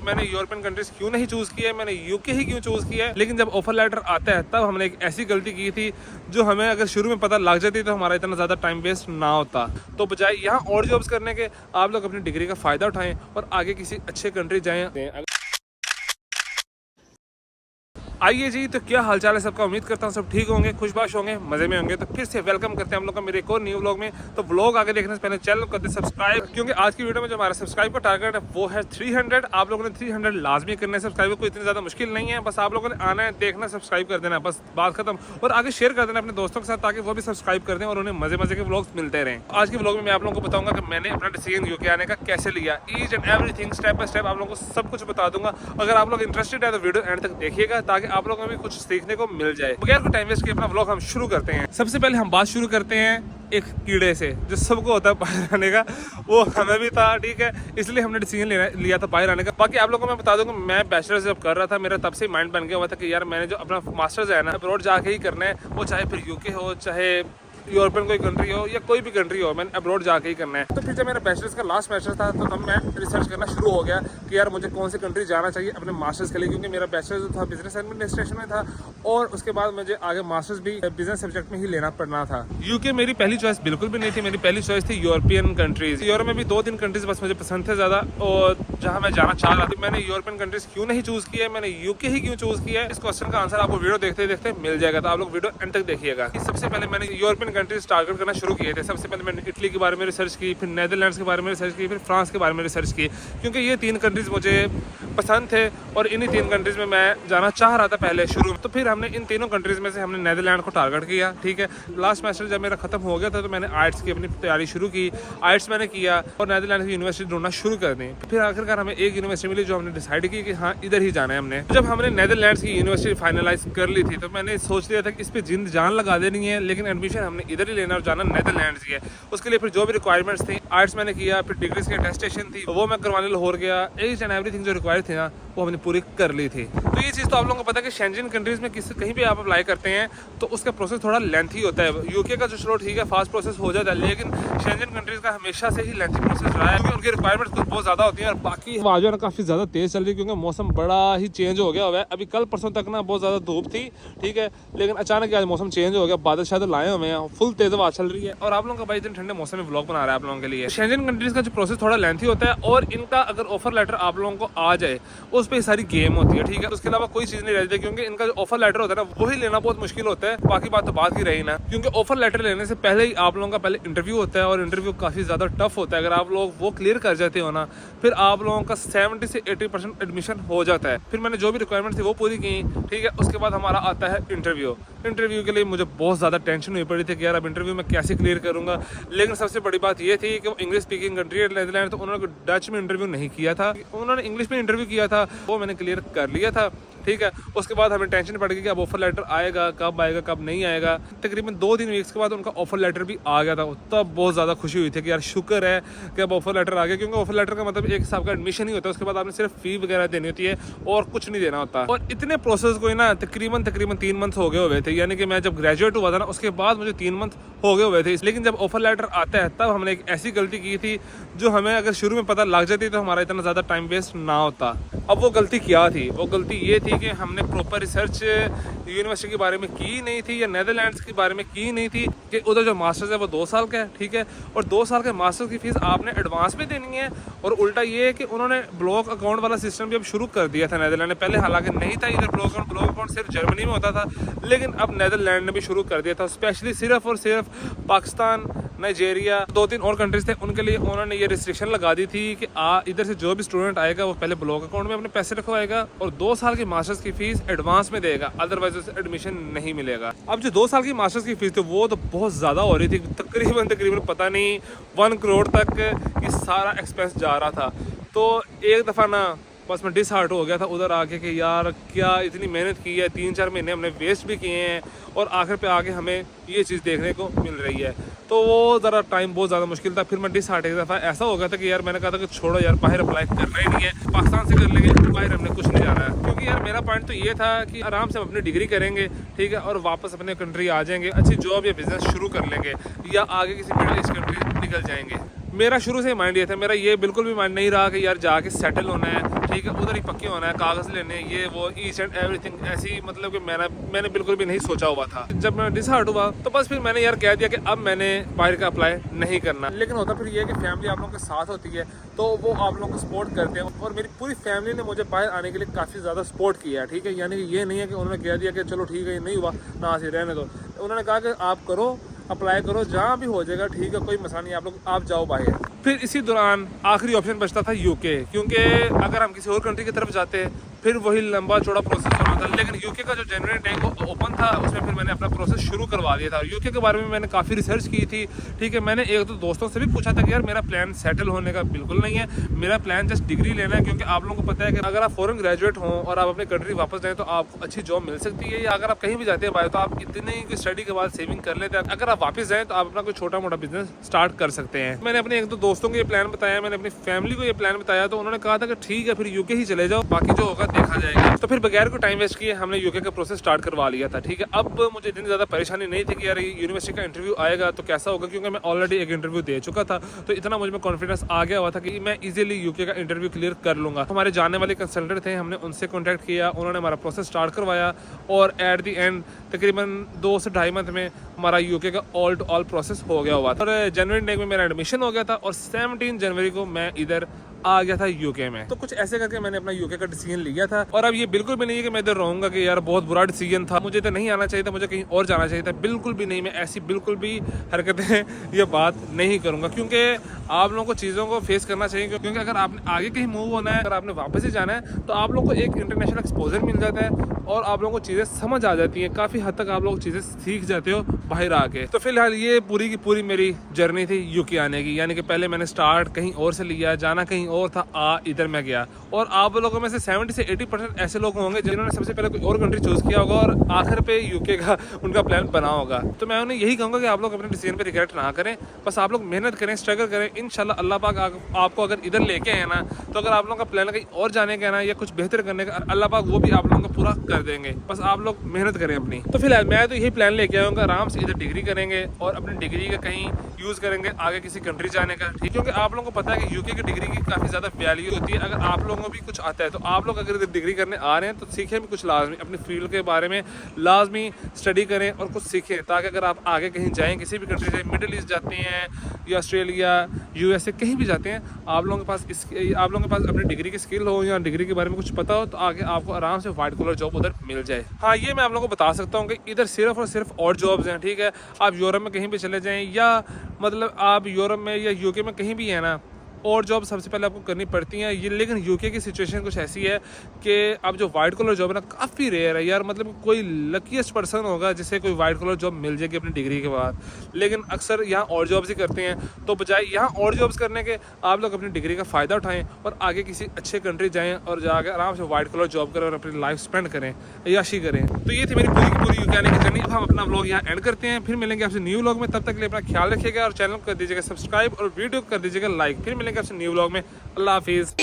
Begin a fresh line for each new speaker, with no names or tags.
मैंने European countries क्यों नहीं चूज किया है, मैंने यूके ही क्यों चूज किया है। लेकिन जब ऑफर लेटर आता है तब हमने एक ऐसी गलती की थी जो हमें अगर शुरू में पता लग जाती तो हमारा इतना ज़्यादा टाइम वेस्ट ना होता। तो बजाय यहाँ और जॉब्स करने के आप लोग अपनी डिग्री का फ़ायदा उठाएं और आगे किसी अच्छे कंट्री जाएं। आइए जी, तो क्या हालचाल है सबका। उम्मीद करता हूँ सब ठीक होंगे, खुशबाश होंगे, मजे में होंगे। तो फिर से वेलकम करते हैं हम लोग का मेरे एक और न्यू व्लॉग में। तो व्लॉग आगे देखने से पहले चैनल को करते सब्सक्राइब, क्योंकि आज की वीडियो में जो हमारा सब्सक्राइब का टारगेट है वो है 300। आप लोगों ने 300 लाजमी करना है। सब्सक्राइबर को इतनी ज़्यादा मुश्किल नहीं है, बस आप लोगों ने आना है, देखना, सब्सक्राइब कर देना, बस बात खत्म। और आगे शेयर कर देना अपने दोस्तों के साथ ताकि वो भी सब्सक्राइब कर दें और उन्हें मजे मजे के व्लॉग्स मिलते रहें। आज के व्लॉग में मैं आप लोगों को बताऊंगा कि मैंने अपना डिसीजन यूके आने का कैसे लिया, each and everything step by step आप लोगों को सब कुछ बता दूंगा। अगर आप लोग इंटरेस्टेड है तो वीडियो एंड तक देखिएगा ताकि आप लोगों को भी कुछ सीखने को मिल जाए। बगैर कोई टाइम वेस्ट किए अपना व्लॉग हम शुरू करते हैं। सबसे पहले हम बात शुरू करते हैं एक कीड़े से जो सबको होता है बाहर आने का। वो हमें भी था, ठीक है, इसलिए हमने डिसीजन लिया था बाहर आने का। बाकी आप लोगों को मैं बता दूंगा, मैं बैचलर्स जब कर रहा था मेरा तब से माइंड बन गया हुआ था कि यार मैंने जो अपना मास्टर्स है ना अब्रॉड जाके ही करना है, वो चाहे फिर यूके हो, चाहे यूरोपियन कोई कंट्री हो या कोई भी कंट्री हो, मैंने अब्रॉड जाके ही करना है। तो फिर जब मेरा बैचलर्स का लास्ट सेमेस्टर था तो तब मैं रिसर्च करना शुरू हो गया कि यार मुझे कौन सी कंट्री जाना चाहिए अपने मास्टर्स के लिए, क्योंकि मेरा बैचलर्स जो था बिजनेस एडमिनिस्ट्रेशन में था और उसके बाद मुझे आगे मास्टर्स भी बिजनेस सब्जेक्ट में ही लेना पड़ना था। यूके मेरी पहली चॉइस बिल्कुल भी नहीं थी। मेरी पहली चॉइस थी यूरोपियन कंट्रीज। यूरोप में भी 2-3 कंट्रीज बस मुझे पसंद थे ज़्यादा, और जहाँ मैं जाना चाह रहा था। मैंने यूरोपियन कंट्रीज क्यों नहीं चूज किया है, मैंने यूके ही क्यों चूज किया है, इस क्वेश्चन का आंसर आपको वीडियो देखते देखते मिल जाएगा। तो आप लोग वीडियो एंड तक देखिएगा। सबसे पहले मैंने यूरोपियन कंट्रीज टारगेट करना शुरू किए थे। सबसे पहले मैंने इटली के बारे में रिसर्च की, फिर नेदरलैंड्स के बारे में रिसर्च की, फिर फ्रांस के बारे में रिसर्च की, क्योंकि ये 3 कंट्रीज मुझे पसंद थे और इन्हीं 3 कंट्रीज में मैं जाना चाह रहा था पहले शुरू में। तो फिर हमने इन तीनों कंट्रीज में से हमने नेदरलैंड को टारगेट किया, ठीक है। लास्ट सेमेस्टर जब मेरा खत्म हो गया था तो मैंने आइट्स की अपनी तैयारी शुरू की, आइट्स मैंने किया और नेदरलैंड की यूनिवर्सिटी ढूंढना शुरू कर दी। फिर आखिरकार हमें एक यूनिवर्सिटी मिली जो हमने डिसाइड की कि हाँ इधर ही जाना है हमने। जब हमने नेदरलैंड्स की यूनिवर्सिटी फाइनलाइज कर ली थी तो मैंने सोच लिया था कि इस पर जिंद जान लगा देनी है, लेकिन एडमिशन हमने इधर ही लेना और जाना नेदरलैंड्स ही है। उसके लिए फिर जो भी रिक्वायरमेंट्स थी आर्ट्स मैंने किया, फिर डिग्रीज की अटेस्टेशन थी वो मैं करवाने लाहौर गया। ईच एंड एवरीथिंग जो रिक्वायर्ड थी ना वो हमने पूरी कर ली थी। तो ये चीज़ तो आप लोगों को पता है कि शेंजन कंट्रीज में कहीं भी आप अप्लाई करते हैं तो उसका प्रोसेस थोड़ा लेंथी होता है। यूके का जो चलो ठीक है फास्ट प्रोसेस हो जाता है, लेकिन शेंजन कंट्रीज का हमेशा से ही लेंथी प्रोसेस रहा है, क्योंकि उनकी रिक्वायरमेंट्स तो बहुत ज़्यादा होती है। और बाकी आवाज़ ना काफ़ी ज़्यादा तेज़ चल रही है क्योंकि मौसम बड़ा ही चेंज हो गया हुआ है। अभी कल परसों तक ना बहुत ज़्यादा धूप थी, ठीक है, लेकिन अचानक आज मौसम चेंज हो गया, बादल शायद लाए हुए हैं, फुल तेज़ हवा चल रही है और आप लोगों का भाई इतने ठंडे मौसम में व्लॉग बना रहा है आप लोगों के लिए। शेंजन कंट्रीज का जो प्रोसेस थोड़ा लेंथी होता है और इनका अगर ऑफर लेटर आप लोगों को आ जाए उस पर सारी गेम होती है, ठीक है। उसके अलावा कोई चीज़ नहीं रहती, क्योंकि इनका जो ऑफर लेटर होता है ना वही लेना बहुत मुश्किल होता है। बाकी बात तो बात ही रही ना, क्योंकि ऑफर लेटर लेने से पहले ही आप लोगों का पहले इंटरव्यू होता है और इंटरव्यू काफ़ी ज़्यादा टफ होता है। अगर आप लोग वो क्लियर कर जाते हो ना फिर आप लोगों का 70 से 80% एडमिशन हो जाता है। फिर मैंने जो भी रिक्वायरमेंट थी वो पूरी की, ठीक है। उसके बाद हमारा आता है इंटरव्यू। इंटरव्यू के लिए मुझे बहुत ज़्यादा टेंशन हुई पड़ी थी कि यार अब इंटरव्यू में कैसे क्लियर करूँगा। लेकिन सबसे बड़ी बात ये थी कि वो इंग्लिश स्पीकिंग कंट्री है नेदरलैंड, तो उन्होंने डच में इंटरव्यू नहीं किया था, उन्होंने इंग्लिश में इंटरव्यू किया था, वो मैंने क्लियर कर लिया था, ठीक है। उसके बाद हमें टेंशन पड़ गई कि अब ऑफर लेटर आएगा, कब आएगा कब नहीं आएगा। तकरीबन 2-3 वीक्स के बाद उनका ऑफर लेटर भी आ गया था। तब बहुत ज़्यादा खुशी हुई थी कि यार शुक्र है कि अब ऑफर लेटर आ गया, क्योंकि ऑफर लेटर का मतलब एक हिसाब का एडमिशन ही होता है। उसके बाद आपने सिर्फ फी वगैरह देनी होती है और कुछ नहीं देना होता। और इतने प्रोसेस को ना तकरीबन 3 मंथ हो गए हुए थे, यानी कि मैं जब ग्रेजुएट हुआ था ना उसके बाद मुझे 3 मंथ हो गए हुए थे। लेकिन जब ऑफर लेटर आता है तब हमने एक ऐसी गलती की थी जो हमें अगर शुरू में पता लग जाती तो हमारा इतना ज़्यादा टाइम वेस्ट ना होता। अब वो गलती क्या थी? वो गलती ये थी कि हमने प्रॉपर रिसर्च यूनिवर्सिटी के बारे में की नहीं थी या नेदरलैंड्स के बारे में की नहीं थी कि उधर जो मास्टर्स है वो 2 साल का है, ठीक है, और 2 साल के मास्टर्स की फीस आपने एडवांस में देनी है। और उल्टा ये है कि उन्होंने ब्लॉक अकाउंट वाला सिस्टम भी अब शुरू कर दिया था नेदरलैंड ने। पहले हालांकि नहीं था इधर ब्लॉक अकाउंट सिर्फ जर्मनी में होता था, लेकिन अब नेदरलैंड ने भी शुरू कर दिया था। स्पेशली सिर्फ और सिर्फ पाकिस्तान, नाइजीरिया, 2-3 और कंट्रीज थे, उनके लिए उन्होंने ये रिस्ट्रिक्शन लगा दी थी कि इधर से जो भी स्टूडेंट आएगा वो पहले ब्लॉक अकाउंट में अपने पैसे रखवाएगा और 2 साल की मास्टर्स की फीस एडवांस में देगा, अदरवाइज उसे एडमिशन नहीं मिलेगा। अब जो 2 साल की मास्टर्स की फीस थी वो तो बहुत ज़्यादा हो रही थी, तकरीबन पता नहीं 1 करोड़ तक ये सारा एक्सपेंस जा रहा था। तो एक दफ़ा ना बस मैं डिसहार्ट हो गया था उधर आके कि यार क्या इतनी मेहनत की है, 3-4 महीने हमने वेस्ट भी किए हैं और आखिर पे आके हमें ये चीज़ देखने को मिल रही है। तो वो ज़रा टाइम बहुत ज़्यादा मुश्किल था। फिर मैं डिसहार्ट एक दफ़ा ऐसा हो गया था कि यार मैंने कहा था कि छोड़ो यार बाहर अप्लाई करना ही नहीं है, पाकिस्तान से कर लेंगे, बाहर हमने कुछ नहीं जाना है। क्योंकि यार मेरा पॉइंट तो ये था कि आराम से हम अपनी डिग्री करेंगे, ठीक है, और वापस अपने कंट्री आ जाएंगे, अच्छी जॉब या बिजनेस शुरू कर लेंगे या आगे किसी मिडिल ईस्ट कंट्री निकल जाएंगे। मेरा शुरू से माइंड ये था, मेरा ये बिल्कुल भी माइंड नहीं रहा कि यार जाके सेटल होना है, ठीक है, उधर ही पक्के होना है, कागज़ लेने, ये वो ईच एंड एवरीथिंग ऐसी, मतलब कि मैंने बिल्कुल भी नहीं सोचा हुआ था। जब मैं डिसाइड हुआ तो बस फिर मैंने यार कह दिया कि अब मैंने बाहर का अप्लाई नहीं करना। लेकिन होता फिर ये है कि फैमिली आप लोगों के साथ होती है तो वो आप लोगों को सपोर्ट करते हैं, और मेरी पूरी फैमिली ने मुझे बाहर आने के लिए काफ़ी ज़्यादा सपोर्ट किया है, ठीक है। यानी कि ये नहीं है कि उन्होंने कह दिया कि चलो ठीक है ये नहीं हुआ ना से रहने दो। उन्होंने कहा कि आप करो, अप्लाई करो, जहाँ भी हो जाएगा ठीक है, कोई मसला नहीं, आप जाओ बाहर। फिर इसी दौरान आखिरी ऑप्शन बचता था यूके, क्योंकि अगर हम किसी और कंट्री की तरफ जाते फिर वही लंबा चौड़ा प्रोसेस होना था। लेकिन यूके का जो जनवरी टैंक वो ओपन था, उसमें फिर मैंने अपना प्रोसेस शुरू करवा दिया था। यूके के बारे में मैंने काफ़ी रिसर्च की थी, ठीक है। मैंने एक दो दोस्तों से भी पूछा था कि यार मेरा प्लान सेटल होने का बिल्कुल नहीं है, मेरा प्लान जस्ट डिग्री लेना है, क्योंकि आप लोगों को पता है कि अगर आप फॉरेन ग्रेजुएट हों और आप अपने कंट्री वापस जाएँ तो आपको अच्छी जॉब मिल सकती है, या अगर आप कहीं भी जाते हैं बाहर तो आप इतनी स्टडी के बाद सेविंग कर लेते हैं, अगर आप वापस जाएँ तो आप अपना कोई छोटा मोटा बिजनेस स्टार्ट कर सकते हैं। मैंने अपने एक दो दोस्तों को ये प्लान बताया, मैंने अपनी फैमिली को ये प्लान बताया, तो उन्होंने कहा था कि ठीक है फिर यूके ही चले जाओ, बाकी जो होगा देखा जाएगा। तो फिर बगैर को टाइम वेस्ट किए हमने यूके का प्रोसेस स्टार्ट करवा लिया था, ठीक है। अब मुझे इतनी ज़्यादा परेशानी नहीं थी कि यार यूनिवर्सिटी का इंटरव्यू आएगा तो कैसा होगा, क्योंकि मैं ऑलरेडी एक इंटरव्यू दे चुका था, तो इतना मुझ में कॉन्फिडेंस आ गया हुआ था कि मैं इजीली यूके का इंटरव्यू क्लियर कर लूँगा। हमारे जानने वाले कंसल्टेंट थे, हमने उनसे कॉन्टैक्ट किया, उन्होंने हमारा प्रोसेस स्टार्ट करवाया, और एट दी एंड तकरीबन 2 से ढाई मंथ में हमारा यूके का ऑल टू ऑल प्रोसेस हो गया हुआ था। और जनवरी में मेरा एडमिशन हो गया था, और 17 जनवरी को मैं इधर आ गया था यूके में। तो कुछ ऐसे करके मैंने अपना यूके का डिसीजन लिया था, और अब ये बिल्कुल भी नहीं है कि मैं इधर रहूंगा कि यार बहुत बुरा डिसीजन था, मुझे तो नहीं आना चाहिए था, मुझे कहीं और जाना चाहिए था, बिल्कुल भी नहीं। मैं ऐसी बिल्कुल भी हरकतें ये बात नहीं करूंगा, क्योंकि आप लोगों को चीज़ों को फेस करना चाहिए, क्योंकि अगर आपने आगे कहीं मूव होना है, अगर आपने वापस ही जाना है तो आप लोगों को एक इंटरनेशनल एक्सपोजर मिल जाता है, और आप लोगों को चीज़ें समझ आ जाती हैं, काफ़ी हद तक आप लोग चीज़ें सीख जाते हो बाहर आके। तो फिलहाल ये पूरी की पूरी मेरी जर्नी थी यूके आने की, यानी कि पहले मैंने स्टार्ट कहीं और से लिया, जाना कहीं और था, इधर मैं गया। और आप लोगों में से 70 से 80% ऐसे लोग होंगे जिन्होंने सबसे पहले कोई और कंट्री चूज किया होगा और आखिर पे यूके का उनका प्लान बना होगा। तो मैं उन्हें यही कहूँगा कि आप लोग अपने डिसीजन पे रिग्रेट ना करें, बस आप लोग मेहनत करें, स्ट्रगल करें, इंशाल्लाह अल्लाह पाक आपको अगर इधर लेके आए ना, तो अगर आप लोगों का प्लान कहीं और जाने का ना, या कुछ बेहतर करने का, अल्लाह पाक वो भी आप लोगों को पूरा कर देंगे, बस आप लोग मेहनत करें अपनी। तो फिलहाल मैं तो यही प्लान लेके आऊँगा, आराम से इधर डिग्री करेंगे और अपनी डिग्री का कहीं यूज़ करेंगे आगे किसी कंट्री जाने का, ठीक, क्योंकि आप लोगों को पता है कि यूके की डिग्री की काफ़ी ज़्यादा वैल्यू होती है। अगर आप लोगों को भी कुछ आता है तो आप लोग अगर इधर डिग्री करने आ रहे हैं तो सीखें भी कुछ लाजमी, अपनी फील्ड के बारे में लाजमी स्टडी करें और कुछ सीखें, ताकि अगर आप आगे कहीं जाएँ, किसी भी कंट्री जाए, मिडिल ईस्ट जाते हैं या ऑस्ट्रेलिया USA कहीं भी जाते हैं, आप लोगों के पास अपनी डिग्री की स्किल हो या डिग्री के बारे में कुछ पता हो, तो आगे आपको आराम से वाइट कॉलर जॉब उधर मिल जाए। हाँ, ये मैं आप लोगों को बता सकता हूँ कि इधर सिर्फ और सिर्फ और जॉब्स हैं, ठीक है। आप यूरोप में कहीं भी चले जाएँ, या मतलब आप यूरोप में या यूके में कहीं भी है ना, और जॉब सबसे पहले आपको करनी पड़ती हैं ये। लेकिन यूके की सिचुएशन कुछ ऐसी है कि अब जो वाइट कॉलर जॉब है ना, काफ़ी रेयर है यार, मतलब कोई लकीस्ट पर्सन होगा जिसे कोई वाइट कॉलर जॉब मिल जाएगी अपनी डिग्री के बाद। लेकिन अक्सर यहाँ और जॉब्स ही करते हैं, तो बजाय यहाँ और जॉब्स करने के आप लोग अपनी डिग्री का फ़ायदा उठाएं और आगे किसी अच्छे कंट्री जाएँ और जाकर आराम से वाइट कॉलर जॉब करें और अपनी लाइफ स्पेंड करें, अय्याशी करें। तो ये थी मेरी पूरी की पूरी यूके आने की जर्नी। अब हम अपना व्लॉग यहाँ एंड करते हैं, फिर मिलेंगे आपसे न्यू व्लॉग में। तब तक के लिए अपना ख्याल रखिएगा और चैनल को कर दीजिएगा सब्सक्राइब और वीडियो कर दीजिएगा लाइक। फिर मिलेंगे आपसे न्यू व्लॉग में। अल्लाह हाफिज़।